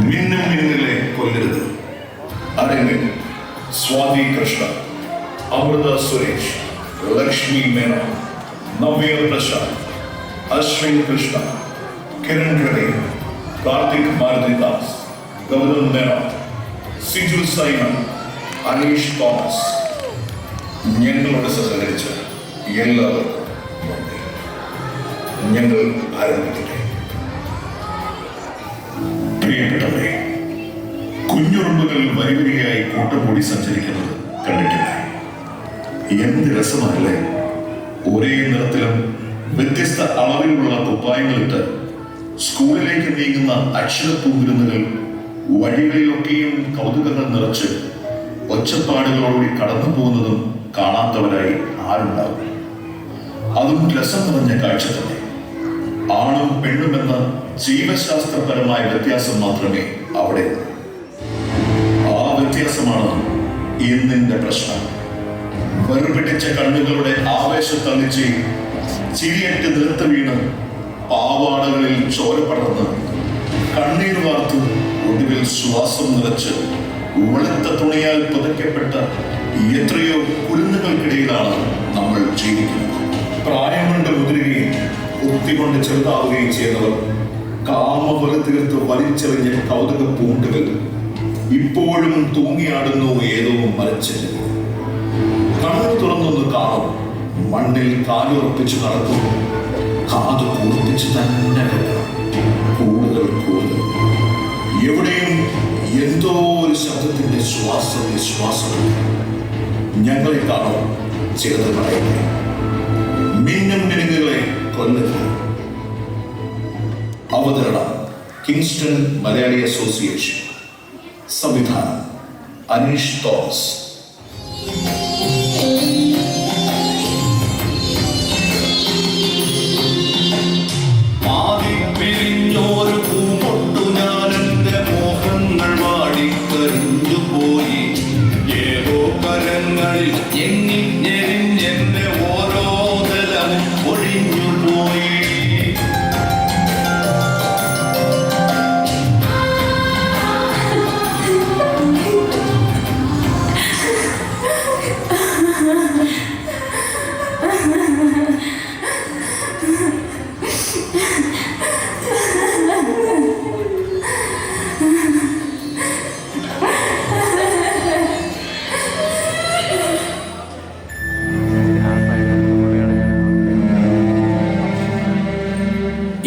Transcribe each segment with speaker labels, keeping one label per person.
Speaker 1: മിന്നും മിന്നിലെ കൊല്ലരുത്. അരങ്ങിൽ സ്വാതി കൃഷ്ണ, അമൃത സുരേഷ്, ലക്ഷ്മി മേനോൻ, നവ്യ പ്രശാന്ത്, അശ്വിൻ കൃഷ്ണ, കിരൺ ഖഡേ, കാർത്തിക് മാരുതിദാസ്, ഗൗതം മേനോൻ, സിജു സൈമൺ, അനീഷ് തോമസ്. ഞങ്ങളോട് സഹകരിച്ച എല്ലാവർക്കും നന്ദി. ഞങ്ങൾ ആരംഭിക്കട്ടെ. പ്രിയപ്പെട്ടവരെ, കുഞ്ഞുറുമ്പുകൾ വരിവരിയായി കൂട്ടം കൂടി സഞ്ചരിക്കുന്നത് കണ്ടിട്ടില്ല. എന്ത് രസമല്ലേ! ഒരേ നിറത്തിലും വ്യത്യസ്ത അളവിലുള്ള കുപ്പായങ്ങളിട്ട് സ്കൂളിലേക്ക് നീങ്ങുന്ന അക്ഷരപ്പൂവിരുന്നുകൾ വഴികളിലൊക്കെയും കൗതുകങ്ങൾ നിറച്ച് ഒച്ചപ്പാടുകളോടുകൂടി കടന്നു പോകുന്നതും കാണാത്തവരായി ആരുണ്ടാകും? അതും രസം നിറഞ്ഞ കാഴ്ച തന്നെ. ആണും പെണ്ണുമെന്ന ജീവശാസ്ത്രപരമായ വ്യത്യാസം മാത്രമേ അവിടെ. ആ വ്യത്യാസമാണ് ഇന്നിന്റെ പ്രശ്നം. വെറുപിടിച്ച കണ്ണുകളുടെ ആവേശത്തള്ളിച്ച് ചിരിയറ്റ് നിലത്ത് വീണ് പാവാടകളിൽ ചോര പടർന്ന് കണ്ണീർ വാർത്ത് ഒടുവിൽ ശ്വാസം നിറച്ച് വെളുത്ത തുണിയാൽ പുതയ്ക്കപ്പെട്ട എത്രയോ കുരുന്നുകൾക്കിടയിലാണ് നമ്മൾ ജീവിക്കുന്നത്. പ്രായം കൊണ്ട് മുതിരുകയും കുത്തിക്കൊണ്ട് ചെറുതാവുകയും ചെയ്യുന്നവർ കാമവല തീർത്ത് വലിച്ചെറിഞ്ഞ കൗതുക പൂണ്ടുകൾ ഇപ്പോഴും തൂങ്ങിയാടുന്നു ഏതോ മരച്ചില്ല. കണ്ണു തുറന്നൊന്ന് കാണും, മണ്ണിൽ കാലുറപ്പിച്ച് നടക്കുന്നു. കാതു കൂർപ്പിച്ച് തന്നെ വെക്കണം. കൂടുതൽ കൂടുതൽ എവിടെയും എന്തോ ഒരു ശബ്ദത്തിന്റെ ശ്വാസം. ഞങ്ങളെ കാണും ചിലത് പറയട്ടെ. മിന്നും മിനുങ്ങുകളെ കൊല്ലരുത്. അവതരണം കിങ്സ്റ്റൺ മലയാളി അസോസിയേഷൻ. സംവിധാനം അനീഷ് തോമസ്.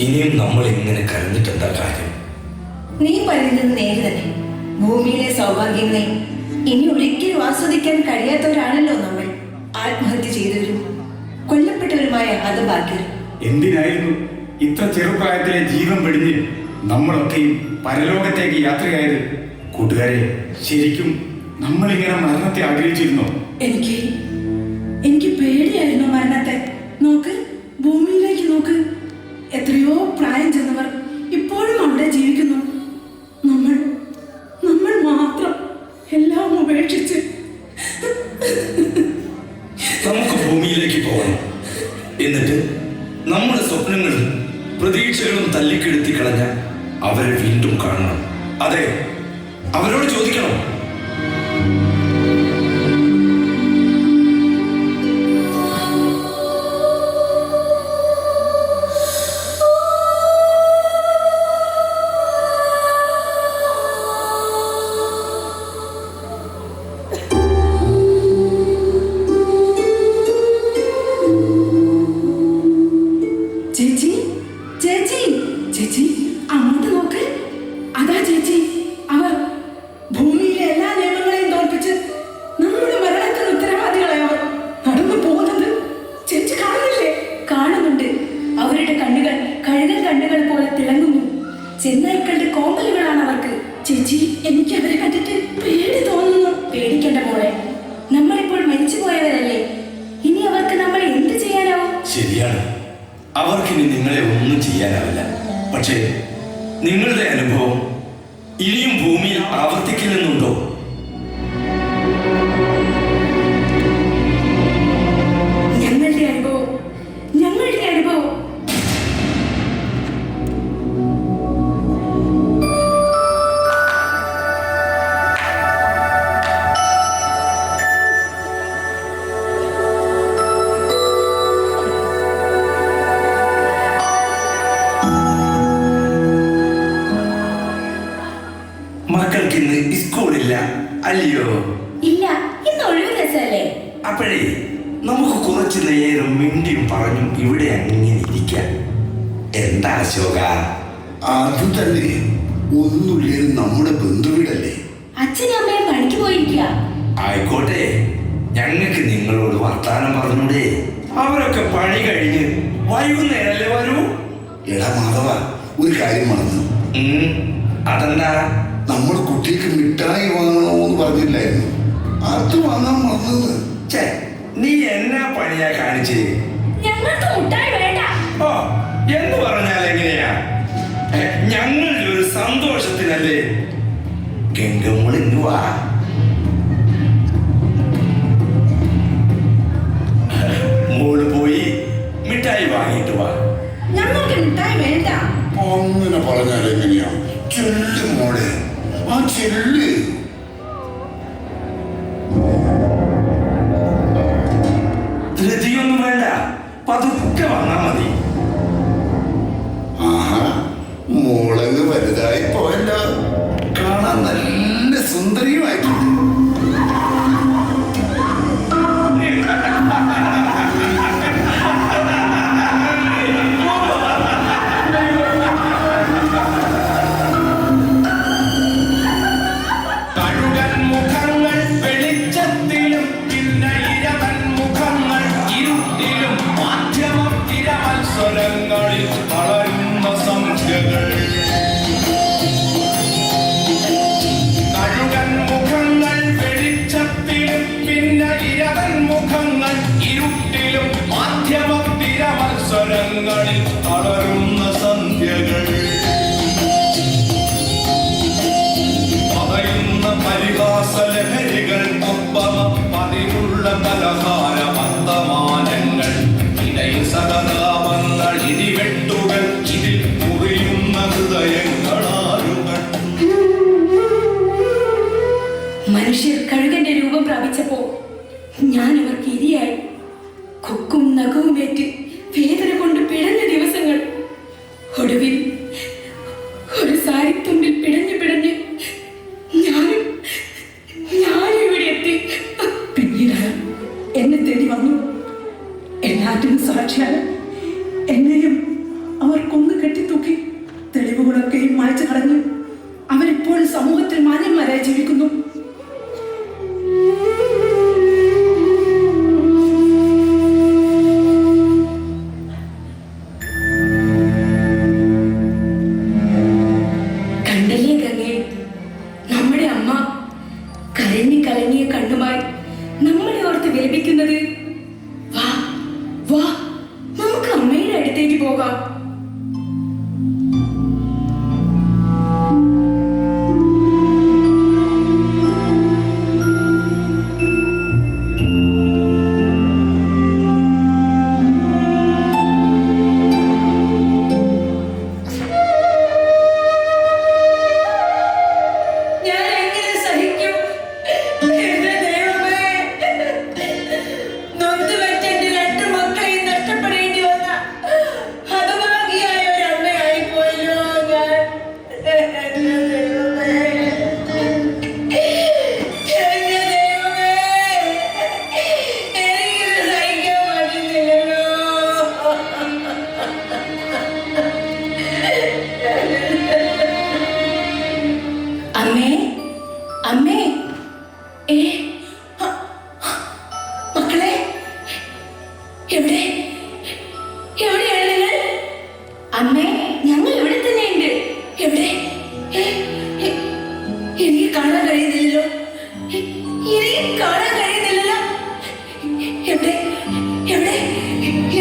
Speaker 2: ഇനിയും നമ്മൾ ഇങ്ങനെ കരഞ്ഞിട്ട് എന്താ കാര്യം?
Speaker 3: നീ പറയുന്നത് നേരെ തന്നെ. ഭൂമിയിലെ സൗഭാഗ്യങ്ങളെ ഇനി ഒരിക്കലും ആസ്വദിക്കാൻ കഴിയാത്തവരാണല്ലോ നമ്മൾ. ആത്മഹത്യ ചെയ്തവരും കൊല്ലപ്പെട്ടവരുമായ ഹതഭാഗ്യരും.
Speaker 4: എന്തിനായിരുന്നു ഇത്ര ചെറുപ്രായത്തിലെ ജീവൻ വെടിഞ്ഞ് നമ്മളൊക്കെയും പരലോകത്തേക്ക് യാത്രയായത്? കൂട്ടുകാരെ, ശരിക്കും നമ്മളിങ്ങനെ മരണത്തെ ആഗ്രഹിച്ചിരുന്നോ?
Speaker 3: എനിക്ക് പേടിയായിരുന്നു മരണത്തെ. നോക്ക്, ഭൂമിയിലേക്ക് നോക്ക്. എത്രയോ പ്രായം ചെന്നവർ ഇപ്പോഴും അവിടെ ജീവിക്കുന്നു. നമ്മൾ മാത്രം എല്ലാം ഉപേക്ഷിച്ച്.
Speaker 2: നമുക്ക് ഭൂമിയിലേക്ക് പോകണം. എന്നിട്ട് നമ്മുടെ സ്വപ്നങ്ങളും പ്രതീക്ഷകളും തല്ലിക്കെടുത്തി കളഞ്ഞ അവരെ വീണ്ടും കാണണം. അതെ, അവരോട് ചോദിക്കണം.
Speaker 3: ചേച്ചി, അങ്ങോട്ട് നോക്ക്. അതാ ചേച്ചി, അവർ ഭൂമിയിലെ എല്ലാ നിയമങ്ങളെയും തോൽപ്പിച്ച് നമ്മുടെ മരണത്തിന് ഉത്തരവാദികളായവർ നടന്നു പോകുന്നത് ചേച്ചി കാണുന്നില്ലേ? കാണുന്നുണ്ട്. അവരുടെ കണ്ണുകൾ കഴുകൻ കണ്ണുകൾ പോലെ തിളങ്ങുന്നു. ചെന്നായ്ക്കളുടെ കോമ്പലുകളാണ് അവർക്ക്. ചേച്ചി, എനിക്ക് അവരെ കണ്ടിട്ട് പേടി തോന്നുന്നു. പേടിക്കേണ്ട മോളെ, നമ്മളിപ്പോൾ മരിച്ചു പോയവരല്ലേ. ഇനി അവർക്ക് നമ്മൾ എന്ത് ചെയ്യാനാവും?
Speaker 2: ശരിയാണ്, അവർക്കിനി നിങ്ങളെ ഒന്നും ചെയ്യാനാവില്ല. പക്ഷേ നിങ്ങളുടെ അനുഭവം ഇനിയും ഭൂമിയിൽ ആവർത്തിക്കില്ലെന്നുണ്ടോ?
Speaker 3: ഞങ്ങളുടെ അനുഭവം
Speaker 2: അല്ലയോ?
Speaker 5: ഇല്ല, ഇന്ന് ഒഴിവ് ദിവസമല്ലേ?
Speaker 2: അപ്പോഴേ നമുക്ക് കുറച്ചു നേരം മിണ്ടിയും പറഞ്ഞും ഇവിടെ അങ്ങനെ ഇരിക്കാം. എന്താ അശോക?
Speaker 6: അത് തന്നെ, ഒന്നുമില്ലേലും നമ്മുടെ ബന്ധുവീടല്ലേ.
Speaker 5: അച്ഛനും അമ്മയും പണിക്ക് പോയിരിക്കുക.
Speaker 2: ആയിക്കോട്ടെ, ഞങ്ങൾക്ക് നിങ്ങളോട് വർത്താനം പറഞ്ഞൂടെ? അവരൊക്കെ പണി കഴിഞ്ഞ് വൈകുന്നേരല്ലേ വരൂ?
Speaker 6: എടാ മാധവ, ഒരു കാര്യം മറന്നു.
Speaker 2: അതെന്താ?
Speaker 6: നമ്മുടെ കുട്ടിക്ക് മിഠായി വാങ്ങണമെന്ന് പറഞ്ഞില്ലായിരുന്നു? അത് വാങ്ങാൻ മറന്നത്.
Speaker 2: ഛേ, നീ എന്നാ പണിയാ കാണിച്ചേ?
Speaker 5: ഞങ്ങൾക്ക് മുട്ടായി വേണ്ട.
Speaker 2: ഓ, എന്ന് പറഞ്ഞാൽ എങ്ങനെയാ? ഞങ്ങളുടെ ഒരു സന്തോഷത്തിനല്ലേ. ഗംഗമ്മളിങ്ങുവാ. മോള് പോയി മിഠായി വാങ്ങിയിട്ട് വാ.
Speaker 3: ഞങ്ങൾക്ക് മിഠായി വേണ്ട.
Speaker 6: അങ്ങനെ പറഞ്ഞാൽ എങ്ങനെയാ? ചെല്ല് മോളെ, ആ ചെല്ല്.
Speaker 2: ധൃതിയൊന്നും വേണ്ട, പതുക്കെ വന്നാ മതി.
Speaker 6: ആഹാ, മോളങ്ങ് വലുതായി പോയല്ലോ. കാണാൻ നല്ല സുന്ദരിയുമായിട്ടുണ്ട്.
Speaker 1: വളരുന്ന സന്ധ്യകൾ പറയുന്ന പരിഹാസ ലഹരികൾ, പതിവുള്ള പലഹാര വർത്തമാനങ്ങൾ, ഇടയിൽ സഹതാപങ്ങൾ, ഇടിവെട്ടുകൾ, ഇതിൽ മുറിയുന്ന ഹൃദയങ്ങളാരുകൾ.
Speaker 5: മനുഷ്യർ കഴുകന്റെ രൂപം പ്രാപിച്ചപ്പോ ഞാൻ അവർക്ക് ഇരിയായി. കൊക്കും നഖവുമേറ്റ് വേദന കൊണ്ട് പിടഞ്ഞ ദിവസങ്ങൾ. ഒടുവിൽ ഒരു സാരിത്തുമ്പിൽ പിടഞ്ഞ് ഞാനും ഇവിടെ എത്തി.
Speaker 3: പിന്നീട് എന്നെ തേടി വന്നു. എല്ലാറ്റിനും സാക്ഷിയാണ്. എന്നെയും അവർ കൊന്നു കെട്ടിത്തൂക്കി. തെളിവുകളൊക്കെയും മായ്ച്ചു കളഞ്ഞു. അവരിപ്പോൾ സമൂഹത്തിൽ മാന്യന്മാരായി ജീവിക്കുന്നു.
Speaker 5: കലങ്ങിയ കണ്ണുമായി നമ്മളെ ഓർത്ത് വിലപിക്കുന്നത്. വാ വാ, നമുക്ക് അമ്മയുടെ അടുത്തേക്ക് പോകാം. അമ്മേ, മക്കളെ, എവിടെയാണ് നിങ്ങൾ? അമ്മേ, ഞങ്ങൾ ഇവിടെ തന്നെയുണ്ട്. എവിടെ? എനിക്ക് കാണാൻ കഴിയുന്നില്ലല്ലോ.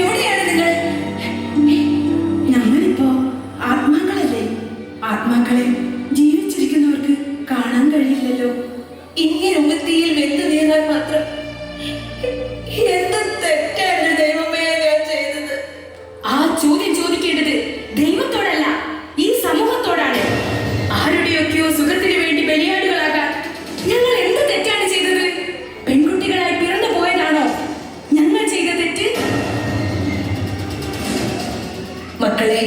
Speaker 5: എവിടെയാണ് നിങ്ങൾ?
Speaker 3: ഞങ്ങളിപ്പോ ആത്മാക്കളല്ലേ. ആത്മാക്കളെ ജീവിച്ചിരിക്കുന്നവർക്ക് കാണാൻ കഴിയില്ലല്ലോ.
Speaker 5: ഇങ്ങനെ ഉമത്തിയിൽ വെന്തു നീങ്ങാൻ മാത്രം എന്ത് തെറ്റാണ് ദൈവമേ ഞാൻ ചെയ്തത്? ആ ചോദ്യം ചോദിക്കേണ്ടത് ദൈവത്തോടല്ല, ഈ സമൂഹത്തോടാണ്. ആരുടെയൊക്കെയോ സുഖത്തിന് വേണ്ടി ബലിയാടുകളാകാൻ ഞങ്ങൾ എന്ത് തെറ്റാണ് ചെയ്തത്? പെൺകുട്ടികളായി പിറന്നു പോയതാണോ ഞങ്ങൾ ചെയ്ത തെറ്റ്? മക്കളെ,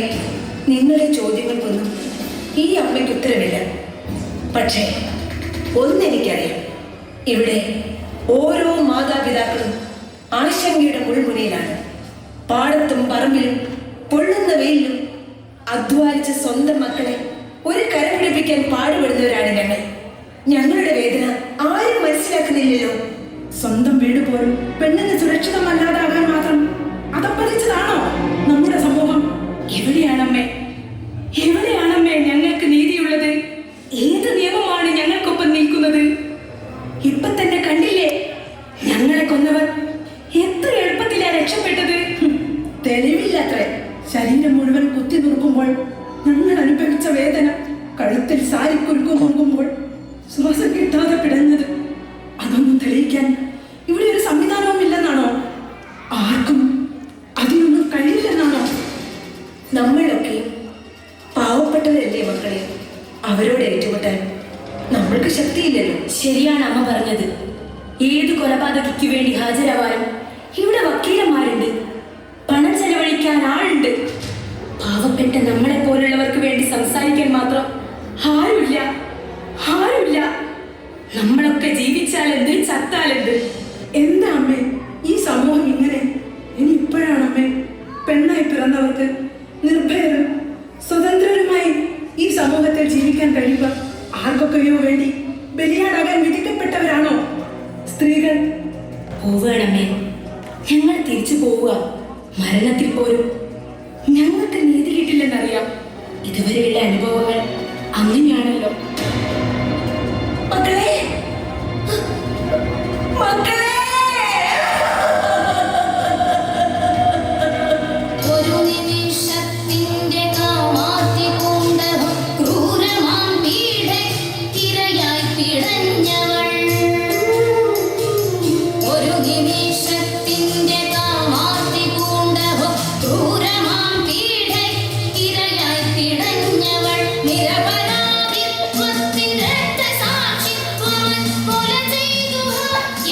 Speaker 5: നിങ്ങളുടെ ചോദ്യങ്ങൾക്കൊന്നും ഈ അമ്മയ്ക്ക് ഉത്തരവില്ല. പക്ഷേ ഒന്നെനിക്കറിയാം, ഇവിടെ ഓരോ മാതാപിതാക്കളും ആശങ്കയുടെ മുൾമുനയിലാണ്. പാടത്തും പറമ്പിലും പൊള്ളുന്ന വെയിലും അധ്വാനിച്ച് സ്വന്തം മക്കളെ ഒരു കര പിടിപ്പിക്കാൻ പാടുപെടുന്നവരാണ് ഞങ്ങൾ. ഞങ്ങളുടെ വേദന ആരും മനസ്സിലാക്കുന്നില്ലല്ലോ.
Speaker 3: സ്വന്തം വീട് പോലും പെണ്ണിന് സുരക്ഷിതമല്ലാതാകാൻ മാത്രം അതപ്പതിച്ചതാണോ നമ്മുടെ സമൂഹം? എവിടെയാണമ്മേ ഞങ്ങൾക്ക് നീതിയുള്ളത്? ഏത് നിയമമാണ് ഞങ്ങൾക്കൊപ്പം നിൽക്കുന്നത്? ഇപ്പൊ തന്നെ കണ്ടില്ലേ, ഞങ്ങളെ കൊന്നവർ എത്ര എളുപ്പത്തിലാ രക്ഷപ്പെട്ടത്. തെളിവില്ലത്രേ. ശരീരം മുഴുവൻ കുത്തി നുറുക്കുമ്പോൾ ഞങ്ങൾ അനുഭവിച്ച വേദന, കഴുത്തിൽ സാരിക്കുരുക്കു മുറുകുമ്പോൾ ശ്വാസം കിട്ടാതെ പിടഞ്ഞത്, അതൊന്നും തെളിയിക്കാൻ ഇവിടെ ഒരു സംവിധാനവും ഇല്ലെന്നാണോ? ആർക്കും അതിനൊന്നും കഴിയില്ലെന്നാണോ?
Speaker 5: നമ്മളൊക്കെ പാവപ്പെട്ടവരല്ലേ മക്കളെ, അവരോട് ഏറ്റുമുട്ടാൻ നമ്മൾക്ക് ശക്തിയില്ലല്ലോ.
Speaker 7: ശരിയാണ് അമ്മ പറഞ്ഞത്. ഏത് കൊലപാതകയ്ക്ക് വേണ്ടി ഹാജരാവാനും ഇവിടെ വക്കീലന്മാരുണ്ട്, പണം ചെലവഴിക്കാൻ ആളുണ്ട്. പാവപ്പെട്ട നമ്മളെ പോലുള്ളവർക്ക് വേണ്ടി സംസാരിക്കാൻ മാത്രം ആരുമില്ല. നമ്മളൊക്കെ ജീവിച്ചാലെന്ത്, ചത്താലെന്ത്?
Speaker 3: എന്താ അമ്മേ ഈ സമൂഹം ഇങ്ങനെ? ഇനി ഇപ്പോഴാണമ്മേ പെണ്ണായി പിറന്നവർക്ക് നിർഭയരും സ്വതന്ത്രരുമായി ഈ സമൂഹത്തിൽ ജീവിക്കാൻ കഴിയുക? ആർക്കൊക്കെയോ വേണ്ടി ബലിയാടാകാൻ വിധിക്കപ്പെട്ടവരാണോ സ്ത്രീകൾ?
Speaker 7: പോവുകയാണമ്മേ, ഞങ്ങൾ തിരിച്ചു പോവുക. മരണത്തിൽ പോലും ഞങ്ങൾക്ക് നീതി കിട്ടില്ലെന്നറിയാം. ഇതുവരെയുള്ള അനുഭവങ്ങൾ അങ്ങനെയാണല്ലോ.
Speaker 5: മക്കളെ,
Speaker 8: ഒരു നിമിഷത്തിന്റെ കാമാത്തി പൂണ്ടവൾ ക്രൂരമാം പീഡയ്ക്കിരയായി പിടഞ്ഞവൾ. ഒരു നിമിഷത്തിന്റെ കാമാത്തി പൂണ്ടവൾ ക്രൂരമാം പീഡയ്ക്കിരയായി പിടഞ്ഞവൾ. നിരപരാധിത്വത്തിൻ രക്തസാക്ഷിത്വം കൊല ചെയ്തു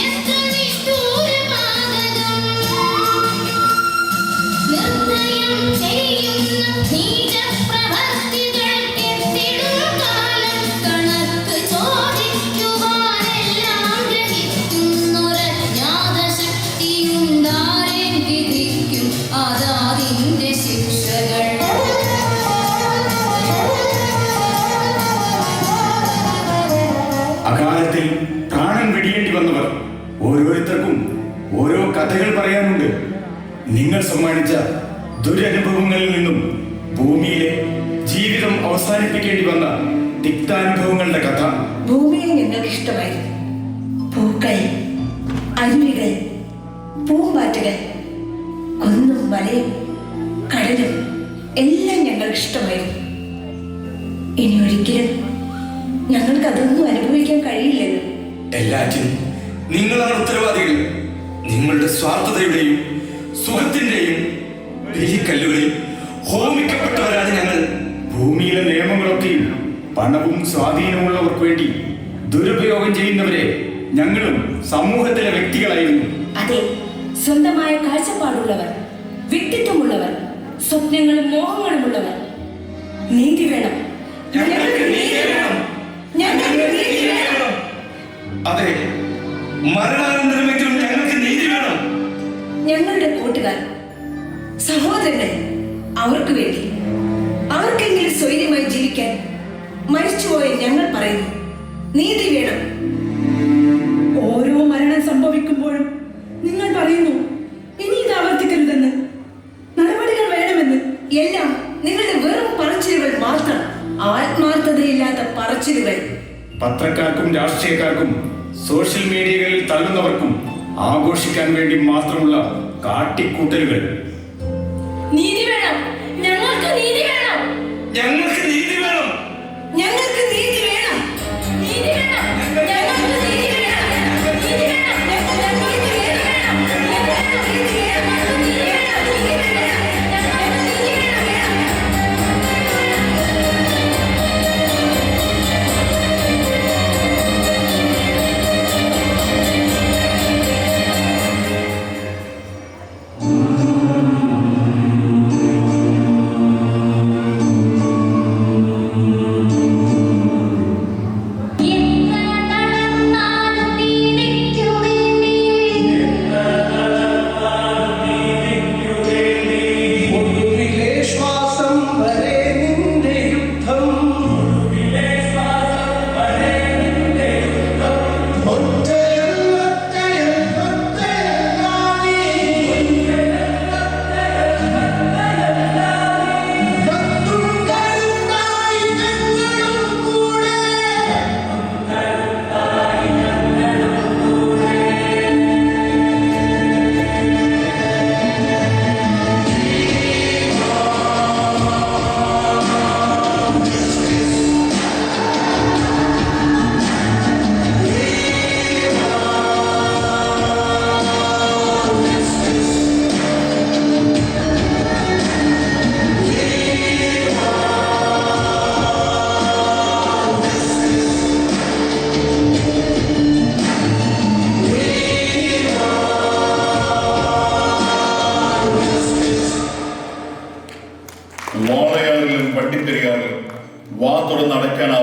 Speaker 8: എത്ര നിഷ്ഠൂരപാതകം. നിർദ്ദയം ചെയ്യുന്ന നീചപ്രവൃത്തികൾക്കെത്തിടും കാലം കണക്ക് ചോദിക്കുവാനെല്ലാം ഗ്രഹിക്കുന്നൊരജ്ഞാത ശക്തിയുണ്ടാരേൻ വിധിക്കും അതാതിന്റെ ശിക്ഷകൾ.
Speaker 4: അകാലത്തിൽ പ്രാണൻ വെടിയേണ്ടി വന്നവർ ഓരോരുത്തർക്കും ഓരോ കഥകൾ പറയാനുണ്ട്. നിങ്ങൾ സമ്മാനിച്ച ദുരനുഭവങ്ങളിൽ നിന്നും ഭൂമിയിലെ ജീവിതം അവസാനിപ്പിക്കേണ്ടി വന്ന തിക്താനുഭവങ്ങളുടെ കഥ.
Speaker 5: ഭൂമിയെ ഞങ്ങൾക്ക് ഇഷ്ടമായിരുന്നു. പൂക്കൾ, അരുവികൾ, പൂമ്പാറ്റുകൾ, കുന്നും മലയും കടലും എല്ലാം ഞങ്ങൾക്ക് ഇഷ്ടമായിരുന്നു. ഇനി ഒരിക്കലും ഞങ്ങൾക്ക് അതൊന്നും അനുഭവിക്കാൻ കഴിയില്ലല്ലോ.
Speaker 2: എല്ലാറ്റിനും നിങ്ങളാണ് ഉത്തരവാദികൾ. നിങ്ങളുടെ സ്വാർത്ഥതയുടെയും സുഖത്തിന്റെയും ബലിക്കല്ലുകളിൽ ഹോമിക്കപ്പെട്ടവരാണ് ഞങ്ങൾ.
Speaker 4: ഭൂമിയിലെ നിയമങ്ങളൊക്കെയും പണവും സ്വാധീനമുള്ളവർക്ക് വേണ്ടി ദുരുപയോഗം ചെയ്യുന്നവരെ ഞങ്ങളും സമൂഹത്തിലെ വ്യക്തികളായിരുന്നു.
Speaker 7: അതെ, സ്വന്തമായ കാഴ്ചപ്പാടുള്ളവർ, വ്യക്തിത്വമുള്ളവർ, സ്വപ്നങ്ങളും മോഹങ്ങളുമുള്ളവർ. നീതി വേണം,
Speaker 2: ഞങ്ങൾക്ക് നീതി വേണം.
Speaker 5: ഞങ്ങൾക്ക് നീതി വേണം.
Speaker 2: അതെ, മരണാനന്തരമെങ്കിലും ഞങ്ങൾക്ക് നീതി വേണം.
Speaker 5: ഞങ്ങളുടെ കൂട്ടുകാർ, സഹോദരങ്ങൾ, അവർക്ക് വേണ്ടി ആർക്കെങ്കിലും സ്വൈര്യമായി ജീവിക്കാൻ മരിച്ചുപോയ ഞങ്ങൾ പറയുന്നു, നീതി വേണം.
Speaker 3: ഓരോ മരണം സംഭവിക്കുമ്പോഴും നിങ്ങൾ പറയുന്നു ഇനി ഇത് ആവർത്തിക്കരുതെന്ന്, നടപടികൾ വേണമെന്ന്.
Speaker 5: എല്ലാം നിങ്ങളുടെ വെറും പറച്ചിലുകൾ മാത്രം, ആത്മാർത്ഥതയില്ലാത്ത പറച്ചിലുകൾ.
Speaker 4: പത്രക്കാർക്കും രാഷ്ട്രീയക്കാർക്കും സോഷ്യൽ മീഡിയകളിൽ തള്ളുന്നവർക്കും ആഘോഷിക്കാൻ വേണ്ടി മാത്രമുള്ള കാട്ടിക്കൂട്ടലുകൾ.
Speaker 7: നീതി വേണം, ഞങ്ങൾക്ക് നീതി വേണം.
Speaker 2: ഞങ്ങൾക്ക് നീതി വേണം.
Speaker 5: ഞങ്ങൾക്ക് നീതി വേണം.
Speaker 7: നീതി വേണം, ഞങ്ങൾക്ക് നീതി വേണം. നീതി വേണം, ഞങ്ങൾക്ക് നീതി വേണം. ഞങ്ങൾക്ക് നീതി വേണം, നീതി വേണം, നീതി വേണം. ഞങ്ങൾക്ക് നീതി വേണം.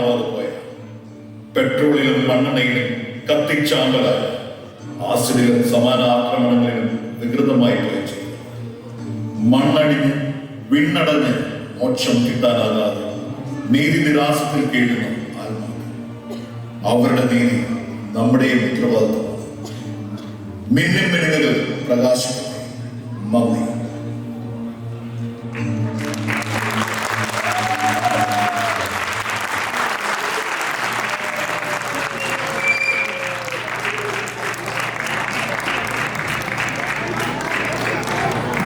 Speaker 9: താങ്ങാനാവാതെ പോയ പെട്രോളിലും മണ്ണെണ്ണയിലും കത്തിച്ചാമ്പലായ ആസിഡിലും സമാന ആക്രമണങ്ങളിലും വികൃതമായി പോയി ചെയ്തു. മണ്ണടിഞ്ഞ് വിണ്ണടഞ്ഞ് മോക്ഷം കിട്ടാനാകാതെ നീതി നിരാസത്തിൽ കേഴുന്ന ആത്മാക്കൾ. അവരുടെ നീതി നമ്മുടെയും ഉത്തരവാദിത്വമാണ്. മിന്നും മിനുങ്ങുകൾ പ്രകാശിക്കട്ടെ. നന്ദി.